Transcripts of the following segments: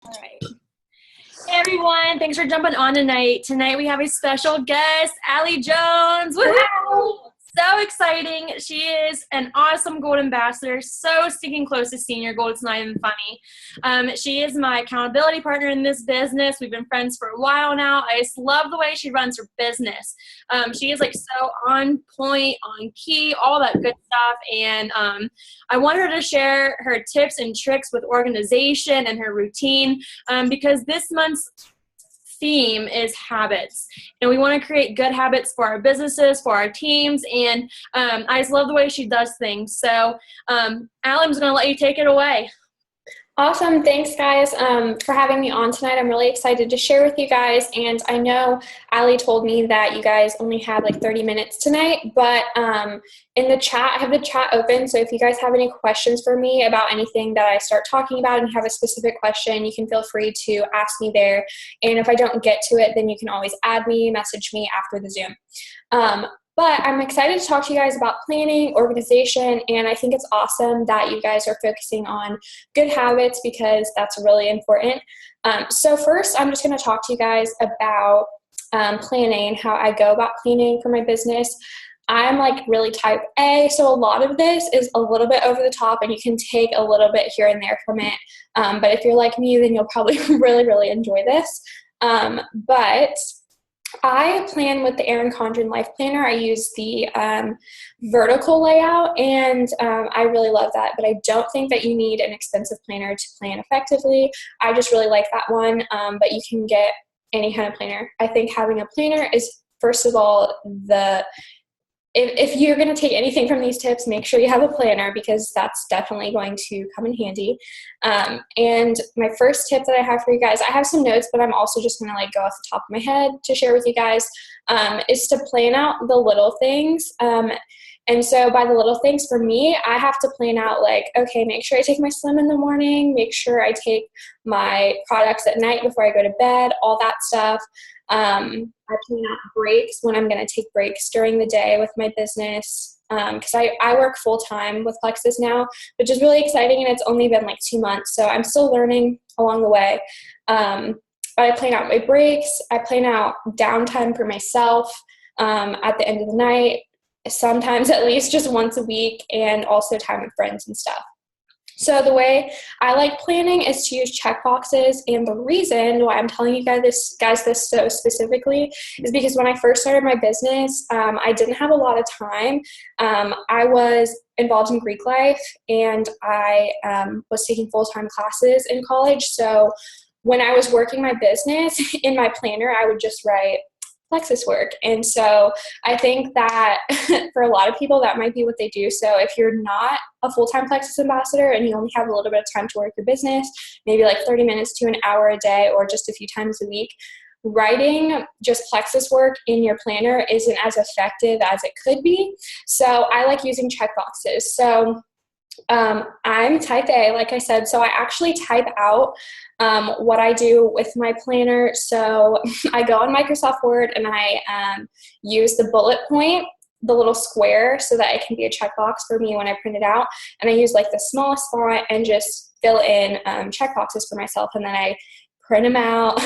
All right. Hey everyone, thanks for jumping on tonight. Tonight we have a special guest, Allie Jones. Woohoo! So exciting. She is an awesome gold ambassador, so sticking close to senior gold. It's not even funny. She is my accountability partner in this business. We've been friends for a while now. I just love the way she runs her business. She is like so on point, on key, all that good stuff. And I want her to share her tips and tricks with organization and her routine because this month's theme is habits, and we want to create good habits for our businesses, for our teams, and I just love the way she does things. So Allie, going to let you take it away. Awesome. Thanks, guys, for having me on tonight. I'm really excited to share with you guys. And I know Allie told me that you guys only have like 30 minutes tonight, but in the chat, I have the chat open. So if you guys have any questions for me about anything that I start talking about and you have a specific question, you can feel free to ask me there. And if I don't get to it, then you can always add me, message me after the Zoom. But I'm excited to talk to you guys about planning, organization, and I think it's awesome that you guys are focusing on good habits because that's really important. So first, I'm just going to talk to you guys about planning, how I go about planning for my business. I'm like really type A, so a lot of this is a little bit over the top and you can take a little bit here and there from it. But if you're like me, then you'll probably really, really enjoy this. But I plan with the Erin Condren Life Planner. I use the vertical layout, and I really love that. But I don't think that you need an expensive planner to plan effectively. I just really like that one, but you can get any kind of planner. I think having a planner is, first of all, if you're going to take anything from these tips, make sure you have a planner because that's definitely going to come in handy. And my first tip that I have for you guys, I have some notes, but I'm also just going to like go off the top of my head to share with you guys, is to plan out the little things. And so by the little things for me, I have to plan out like, okay, make sure I take my Slim in the morning, make sure I take my products at night before I go to bed, all that stuff. I plan out breaks when I'm going to take breaks during the day with my business because I work full-time with Plexus now, which is really exciting, and it's only been like 2 months, so I'm still learning along the way. But I plan out my breaks. I plan out downtime for myself at the end of the night, sometimes at least just once a week, and also time with friends and stuff. So the way I like planning is to use check boxes, and the reason why I'm telling you guys this so specifically is because when I first started my business, I didn't have a lot of time. I was involved in Greek life, and I was taking full-time classes in college. So when I was working my business, in my planner, I would just write Plexus work. And so I think that for a lot of people, that might be what they do. So if you're not a full-time Plexus ambassador and you only have a little bit of time to work your business, maybe like 30 minutes to an hour a day or just a few times a week, writing just Plexus work in your planner isn't as effective as it could be. So I like using check boxes. So I'm type A, like I said, so I actually type out what I do with my planner. So I go on Microsoft Word and I use the bullet point, the little square, so that it can be a checkbox for me when I print it out. And I use like the smallest font and just fill in checkboxes for myself. And then I print them out,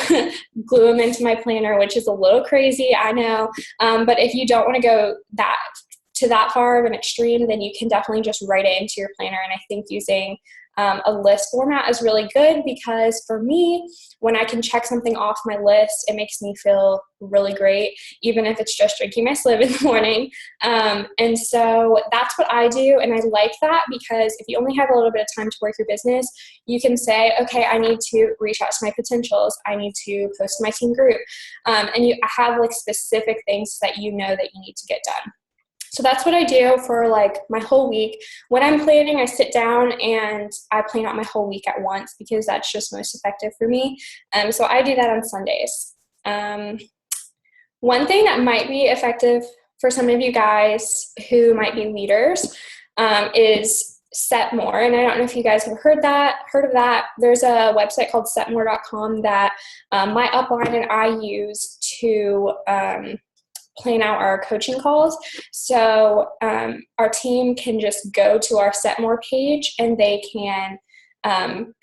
glue them into my planner, which is a little crazy, I know. But if you don't want to go to that far of an extreme, then you can definitely just write it into your planner. And I think using a list format is really good because for me, when I can check something off my list, it makes me feel really great, even if it's just drinking my Slim in the morning. And so that's what I do. And I like that because if you only have a little bit of time to work your business, you can say, okay, I need to reach out to my potentials. I need to post to my team group. And you have like specific things that you know that you need to get done. So that's what I do for like my whole week. When I'm planning, I sit down and I plan out my whole week at once because that's just most effective for me. So I do that on Sundays. One thing that might be effective for some of you guys who might be leaders is Setmore. And I don't know if you guys have heard of that. There's a website called setmore.com that my upline and I use to plan out our coaching calls. So our team can just go to our Setmore page and they can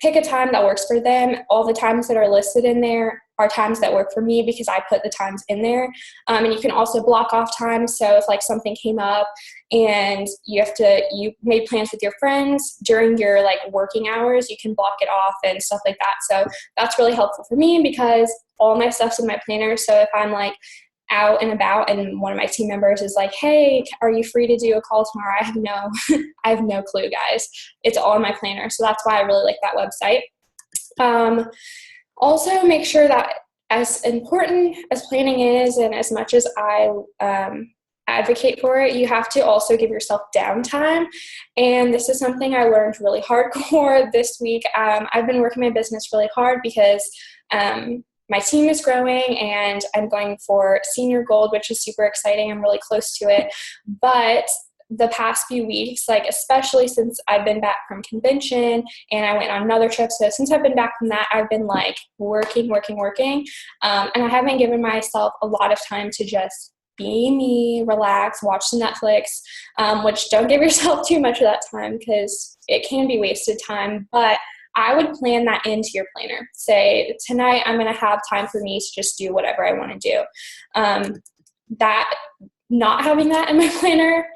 pick a time that works for them. All the times that are listed in there are times that work for me because I put the times in there. And you can also block off time. So if like something came up and you made plans with your friends during your like working hours, you can block it off and stuff like that. So that's really helpful for me because all my stuff's in my planner. So if I'm like out and about and one of my team members is like, hey, are you free to do a call tomorrow? I have no clue, guys. It's all in my planner. So that's why I really like that website. Also make sure that as important as planning is and as much as I advocate for it, you have to also give yourself downtime. And this is something I learned really hardcore this week. I've been working my business really hard because my team is growing and I'm going for senior gold, which is super exciting. I'm really close to it. But the past few weeks, like especially since I've been back from convention and I went on another trip. So since I've been back from that, I've been like working. And I haven't given myself a lot of time to just be me, relax, watch some Netflix, which don't give yourself too much of that time because it can be wasted time. But I would plan that into your planner. Say, tonight I'm going to have time for me to just do whatever I want to do. That not having that in my planner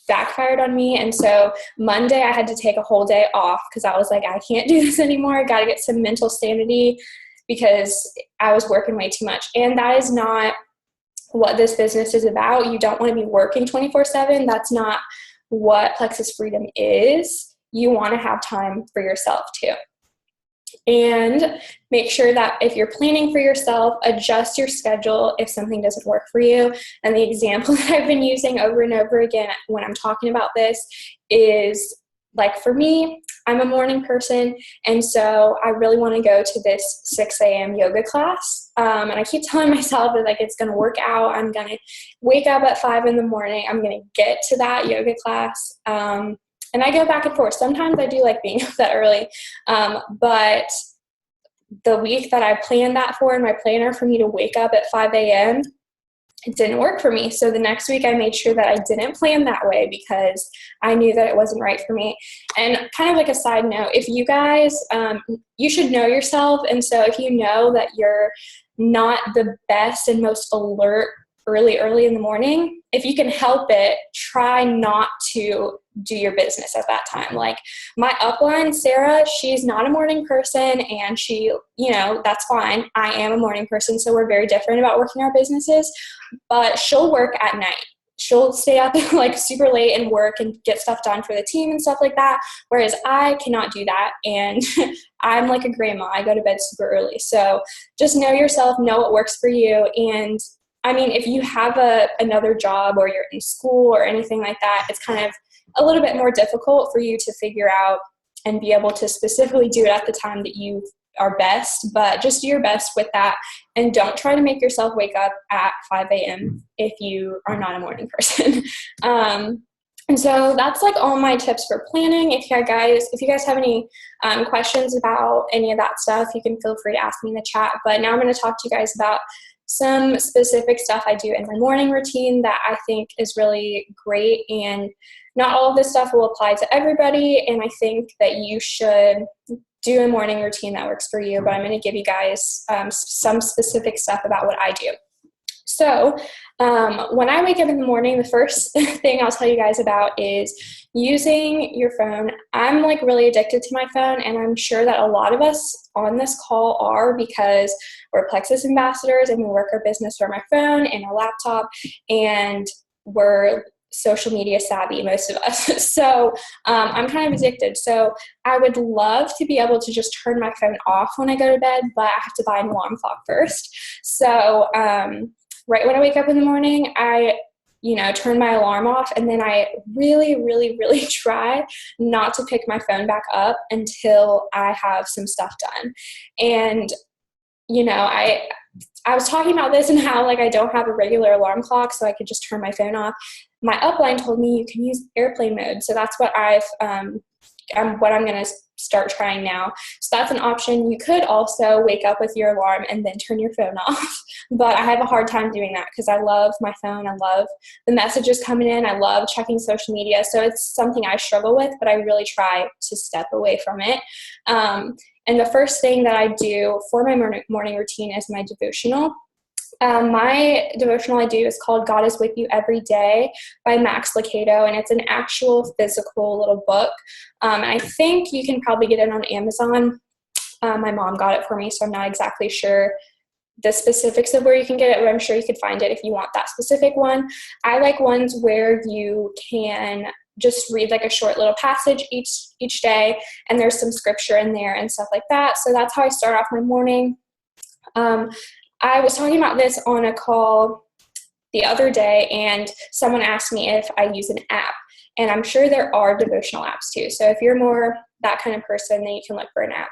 backfired on me. And so Monday I had to take a whole day off because I was like, I can't do this anymore. I got to get some mental sanity because I was working way too much. And that is not what this business is about. You don't want to be working 24/7. That's not what Plexus Freedom is. You want to have time for yourself too. And make sure that if you're planning for yourself, adjust your schedule if something doesn't work for you. And the example that I've been using over and over again when I'm talking about this is, like, for me, I'm a morning person, and so I really want to go to this 6 a.m. yoga class. And I keep telling myself that, like, it's going to work out. I'm going to wake up at 5 in the morning. I'm going to get to that yoga class. And I go back and forth. Sometimes I do like being up that early. But the week that I planned that for in my planner for me to wake up at 5 a.m., it didn't work for me. So the next week I made sure that I didn't plan that way because I knew that it wasn't right for me. And kind of like a side note, if you guys, you should know yourself. And so if you know that you're not the best and most alert early in the morning, if you can help it, try not to do your business at that time. Like my upline, Sarah, she's not a morning person, and she, that's fine. I am a morning person, so we're very different about working our businesses, but she'll work at night. She'll stay up like super late and work and get stuff done for the team and stuff like that, whereas I cannot do that, and I'm like a grandma. I go to bed super early. So just know yourself, know what works for you. And I mean, if you have another job or you're in school or anything like that, it's kind of a little bit more difficult for you to figure out and be able to specifically do it at the time that you are best, but just do your best with that. And don't try to make yourself wake up at 5 a.m. if you are not a morning person. And so that's like all my tips for planning. If you guys have any questions about any of that stuff, you can feel free to ask me in the chat. But now I'm going to talk to you guys about some specific stuff I do in my morning routine that I think is really great. And not all of this stuff will apply to everybody, and I think that you should do a morning routine that works for you, but I'm going to give you guys some specific stuff about what I do. So when I wake up in the morning, the first thing I'll tell you guys about is using your phone. I'm like really addicted to my phone, and I'm sure that a lot of us on this call are, because we're Plexus ambassadors and we work our business from our phone and our laptop, and we're social media savvy, most of us. So I'm kind of addicted. So I would love to be able to just turn my phone off when I go to bed, but I have to buy an alarm clock first. So right when I wake up in the morning, I turn my alarm off, and then I really, really, really try not to pick my phone back up until I have some stuff done. And I was talking about this and how like I don't have a regular alarm clock, so I could just turn my phone off. My upline told me you can use airplane mode, so that's what I've what I'm going to start trying now. So that's an option. You could also wake up with your alarm and then turn your phone off. But I have a hard time doing that because I love my phone. I love the messages coming in. I love checking social media. So it's something I struggle with, but I really try to step away from it. And the first thing that I do for my morning routine is my devotional. My devotional I do is called God is With You Every Day by Max Lucado, and it's an actual physical little book. And I think you can probably get it on Amazon. My mom got it for me, so I'm not exactly sure the specifics of where you can get it, but I'm sure you could find it if you want that specific one. I like ones where you can just read like a short little passage each day, and there's some scripture in there and stuff like that. So that's how I start off my morning. I was talking about this on a call the other day, and someone asked me if I use an app, and I'm sure there are devotional apps too. So if you're more that kind of person, then you can look for an app.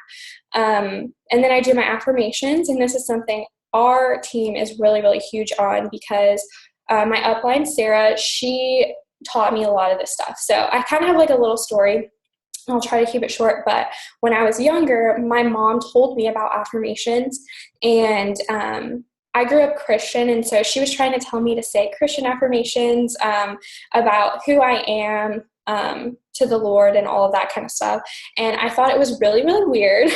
And then I do my affirmations, and this is something our team is really, really huge on because my upline, Sarah, she taught me a lot of this stuff. So I kind of have like a little story. I'll try to keep it short, but when I was younger, my mom told me about affirmations, and I grew up Christian, and so she was trying to tell me to say Christian affirmations about who I am to the Lord and all of that kind of stuff. And I thought it was really, really weird.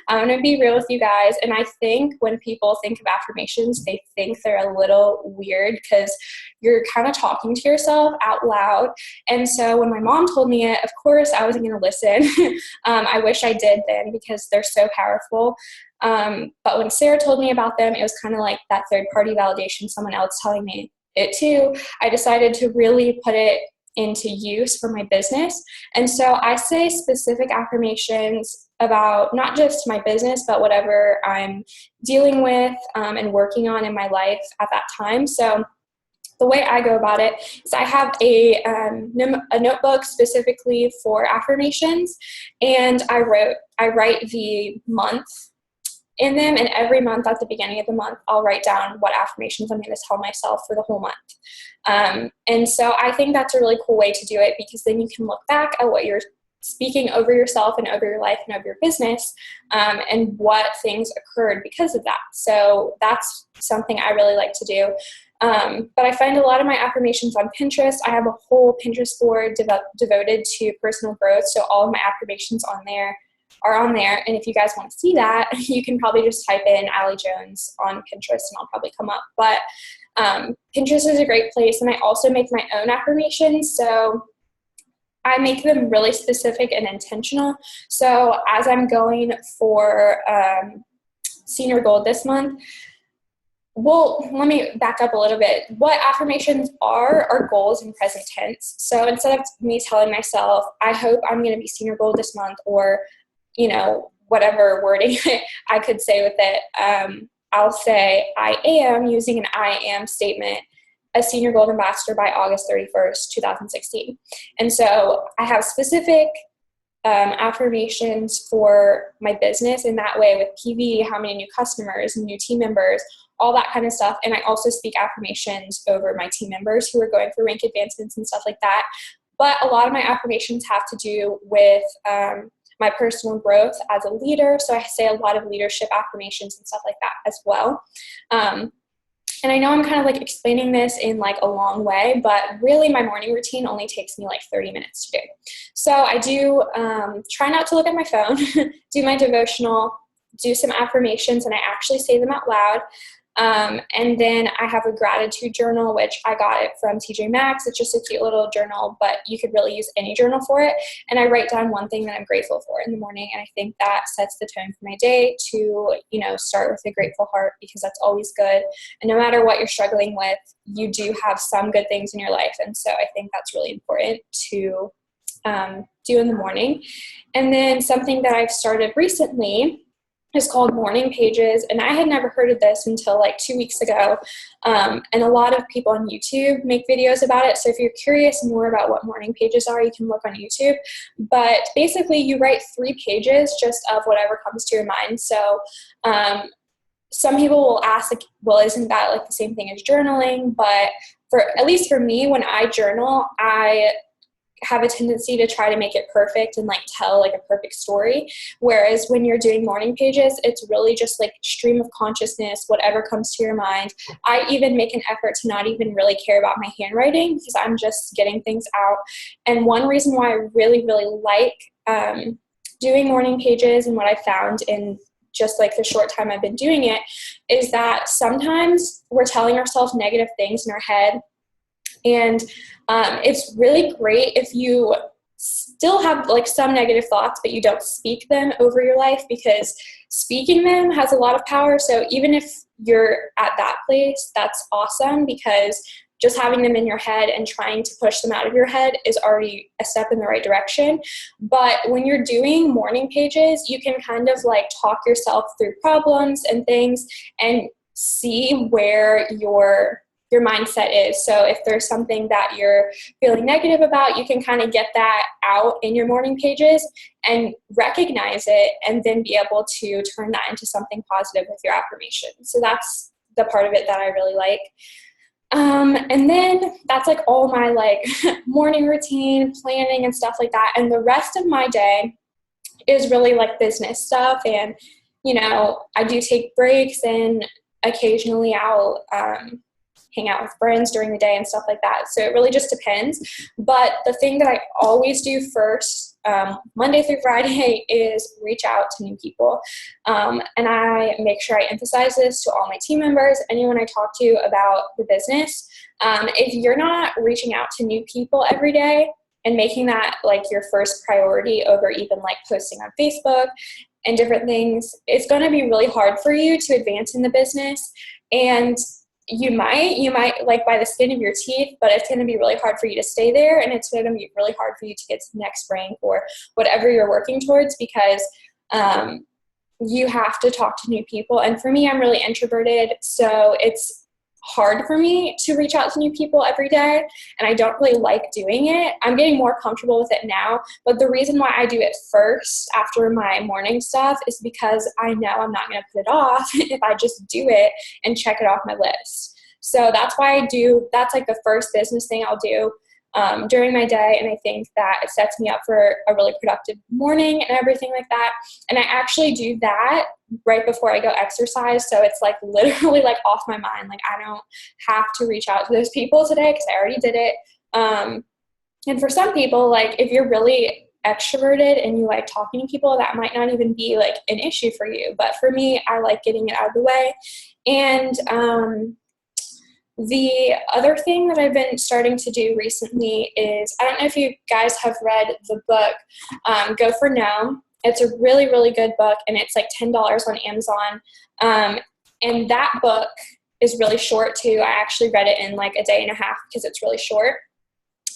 I'm going to be real with you guys. And I think when people think of affirmations, they think they're a little weird because you're kind of talking to yourself out loud. And so when my mom told me it, of course, I wasn't going to listen. I wish I did then because they're so powerful. But when Sarah told me about them, it was kind of like that third-party validation, someone else telling me it too. I decided to really put it into use for my business. And so I say specific affirmations about not just my business, but whatever I'm dealing with and working on in my life at that time. So the way I go about it is I have a notebook specifically for affirmations, and I write the month in them, and every month at the beginning of the month, I'll write down what affirmations I'm going to tell myself for the whole month. And so I think that's a really cool way to do it because then you can look back at what you're speaking over yourself and over your life and over your business and what things occurred because of that. So that's something I really like to do. But I find a lot of my affirmations on Pinterest. I have a whole Pinterest board devoted to personal growth. So all of my affirmations are on there. And if you guys want to see that, you can probably just type in Allie Jones on Pinterest and I'll probably come up. But Pinterest is a great place. And I also make my own affirmations. So I make them really specific and intentional. So as I'm going for Senior Gold this month, well, let me back up a little bit. What affirmations are goals in present tense. So instead of me telling myself, I hope I'm going to be Senior Gold this month, or whatever wording I could say with it, I'll say I am, using an I am statement, a Senior Gold Ambassador by August 31st, 2016. And so I have specific affirmations for my business in that way with PV, how many new customers, new team members, all that kind of stuff. And I also speak affirmations over my team members who are going through rank advancements and stuff like that. But a lot of my affirmations have to do with my personal growth as a leader. So I say a lot of leadership affirmations and stuff like that as well. And I know I'm kind of like explaining this in like a long way, but really my morning routine only takes me like 30 minutes to do. So I do try not to look at my phone, do my devotional, do some affirmations, and I actually say them out loud. And then I have a gratitude journal, which I got it from TJ Maxx. It's just a cute little journal, but you could really use any journal for it. And I write down one thing that I'm grateful for in the morning. And I think that sets the tone for my day to, start with a grateful heart, because that's always good. And no matter what you're struggling with, you do have some good things in your life. And so I think that's really important to do in the morning. And then something that I've started recently is called Morning Pages, and I had never heard of this until like 2 weeks ago, and a lot of people on YouTube make videos about it. So if you're curious more about what Morning Pages are, you can look on YouTube. But basically you write 3 pages just of whatever comes to your mind. So some people will ask, like, well, isn't that like the same thing as journaling? But at least for me, when I journal, I have a tendency to try to make it perfect and like tell like a perfect story. Whereas when you're doing morning pages, it's really just like stream of consciousness, whatever comes to your mind. I even make an effort to not even really care about my handwriting because I'm just getting things out. And one reason why I really, really like doing morning pages and what I found in just like the short time I've been doing it is that sometimes we're telling ourselves negative things in our head. And it's really great if you still have like some negative thoughts, but you don't speak them over your life, because speaking them has a lot of power. So even if you're at that place, that's awesome, because just having them in your head and trying to push them out of your head is already a step in the right direction. But when you're doing morning pages, you can kind of like talk yourself through problems and things and see where your mindset is. So if there's something that you're feeling negative about, you can kind of get that out in your morning pages and recognize it, and then be able to turn that into something positive with your affirmation. So that's the part of it that I really like. And then that's like all my like morning routine planning and stuff like that. And the rest of my day is really like business stuff. And, you know, I do take breaks, and occasionally I'll, hang out with friends during the day and stuff like that. So it really just depends. But the thing that I always do first, Monday through Friday, is reach out to new people. And I make sure I emphasize this to all my team members, anyone I talk to about the business. If you're not reaching out to new people every day and making that like your first priority over even like posting on Facebook and different things, it's going to be really hard for you to advance in the business. And you might like by the skin of your teeth, but it's going to be really hard for you to stay there, and it's going to be really hard for you to get to the next rank or whatever you're working towards, because you have to talk to new people. And for me, I'm really introverted, so it's hard for me to reach out to new people every day, and I don't really like doing it. I'm getting more comfortable with it now, but the reason why I do it first after my morning stuff is because I know I'm not going to put it off if I just do it and check it off my list. So that's why that's like the first business thing I'll do during my day, and I think that it sets me up for a really productive morning and everything like that. And I actually do that right before I go exercise, so it's like literally like off my mind. Like I don't have to reach out to those people today because I already did it. And for some people, like if you're really extroverted and you like talking to people, that might not even be like an issue for you. But for me, I like getting it out of the way. And the other thing that I've been starting to do recently is, I don't know if you guys have read the book, Go for No. It's a really, really good book, and it's like $10 on Amazon. And that book is really short too. I actually read it in like a day and a half because it's really short.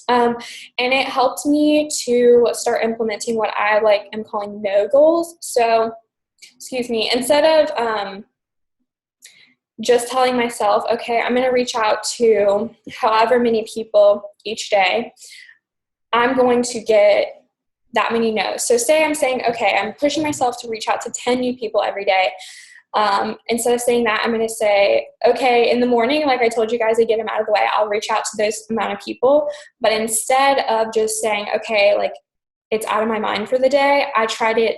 And it helped me to start implementing what I like am calling no goals. So, instead of just telling myself, okay, I'm going to reach out to however many people each day, I'm going to get that many no's. So say I'm saying, okay, I'm pushing myself to reach out to 10 new people every day. Instead of saying that, I'm going to say, okay, in the morning, like I told you guys, I get them out of the way, I'll reach out to those amount of people. But instead of just saying, okay, like it's out of my mind for the day, I try to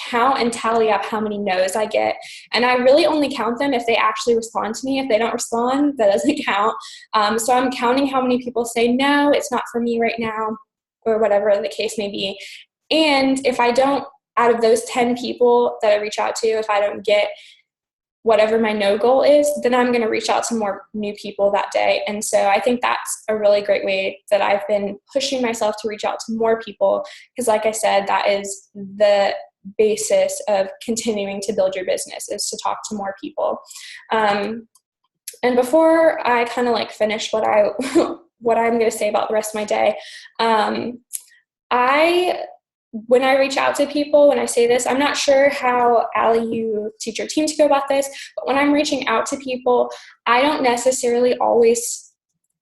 count and tally up how many no's I get. And I really only count them if they actually respond to me. If they don't respond, that doesn't count. So I'm counting how many people say, no, it's not for me right now, or whatever the case may be. And if I don't, out of those 10 people that I reach out to, if I don't get whatever my no goal is, then I'm going to reach out to more new people that day. And so I think that's a really great way that I've been pushing myself to reach out to more people, because like I said, that is the basis of continuing to build your business, is to talk to more people. And before I kind of like finish what I'm going to say about the rest of my day, when I reach out to people, when I say this, I'm not sure how, Allie, you teach your team to go about this, but when I'm reaching out to people, I don't necessarily always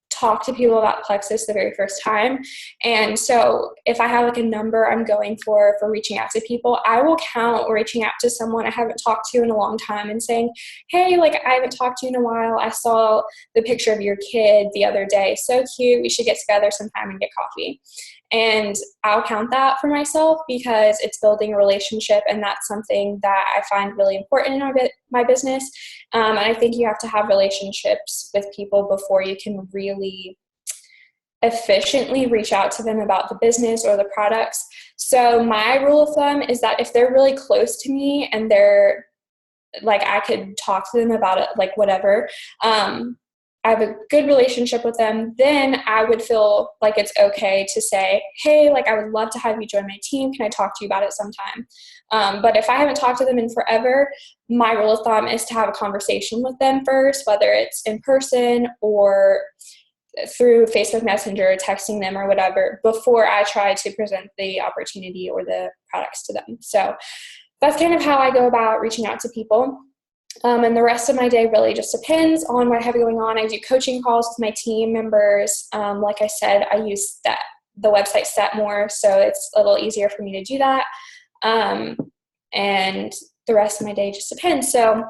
talk to people about Plexus the very first time. And so if I have like a number I'm going for reaching out to people, I will count reaching out to someone I haven't talked to in a long time and saying, hey, like I haven't talked to you in a while. I saw the picture of your kid the other day. So cute. We should get together sometime and get coffee. And I'll count that for myself because it's building a relationship, and that's something that I find really important in my business. And I think you have to have relationships with people before you can really efficiently reach out to them about the business or the products. So my rule of thumb is that if they're really close to me and they're like, I could talk to them about it, like whatever, I have a good relationship with them, then I would feel like it's okay to say, hey, like I would love to have you join my team. Can I talk to you about it sometime? But if I haven't talked to them in forever, my rule of thumb is to have a conversation with them first, whether it's in person or through Facebook Messenger, texting them or whatever, before I try to present the opportunity or the products to them. So that's kind of how I go about reaching out to people. And the rest of my day really just depends on what I have going on. I do coaching calls with my team members. Like I said, I use the website Set more, so it's a little easier for me to do that. And the rest of my day just depends. So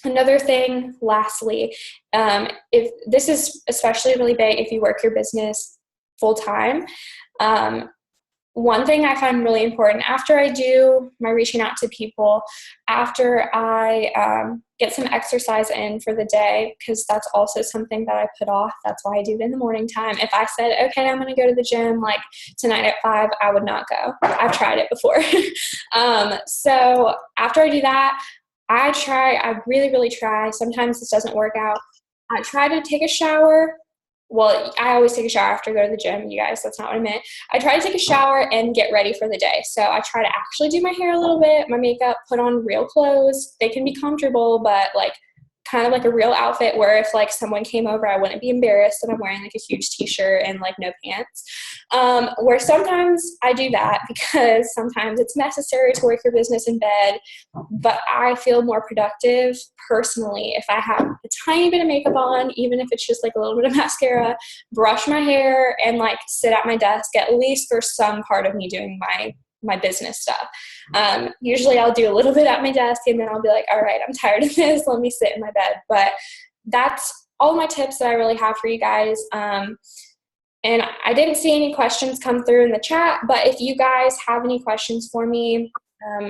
another thing, lastly, if this is especially really big if you work your business full time. One thing I find really important after I do my reaching out to people, after I get some exercise in for the day, because that's also something that I put off. That's why I do it in the morning time. If I said, okay, I'm going to go to the gym like tonight at 5, I would not go. I've tried it before. So after I do that, I really, really try. Sometimes this doesn't work out. I try to take a shower. Well, I always take a shower after I go to the gym, you guys. That's not what I meant. I try to take a shower and get ready for the day. So I try to actually do my hair a little bit, my makeup, put on real clothes. They can be comfortable, but like kind of like a real outfit where if like someone came over, I wouldn't be embarrassed that I'm wearing like a huge t-shirt and like no pants. Where sometimes I do that because sometimes it's necessary to work your business in bed, but I feel more productive personally if I have a tiny bit of makeup on, even if it's just like a little bit of mascara, brush my hair, and like sit at my desk at least for some part of me doing my business stuff. Usually I'll do a little bit at my desk and then I'll be like, all right, I'm tired of this. Let me sit in my bed. But that's all my tips that I really have for you guys. And I didn't see any questions come through in the chat, but if you guys have any questions for me,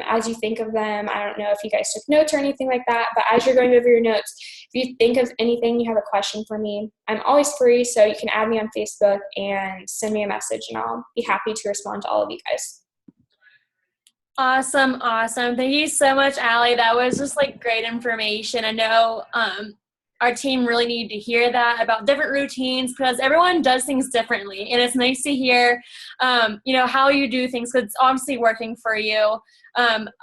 as you think of them, I don't know if you guys took notes or anything like that, but as you're going over your notes, if you think of anything, you have a question for me, I'm always free. So you can add me on Facebook and send me a message and I'll be happy to respond to all of you guys. Awesome. Thank you so much, Allie. That was just like great information. I know our team really needed to hear that about different routines because everyone does things differently. And it's nice to hear, how you do things because it's obviously working for you.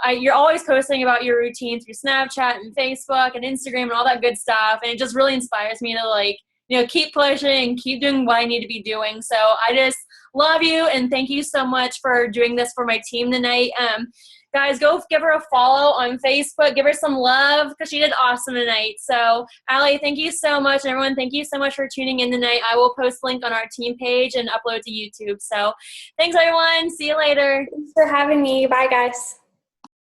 You're always posting about your routine through Snapchat and Facebook and Instagram and all that good stuff. And it just really inspires me to keep pushing and keep doing what I need to be doing. So I just love you and thank you so much for doing this for my team tonight. Guys, go give her a follow on Facebook. Give her some love because she did awesome tonight. So, Allie, thank you so much. And everyone, thank you so much for tuning in tonight. I will post a link on our team page and upload to YouTube. So, thanks, everyone. See you later. Thanks for having me. Bye, guys.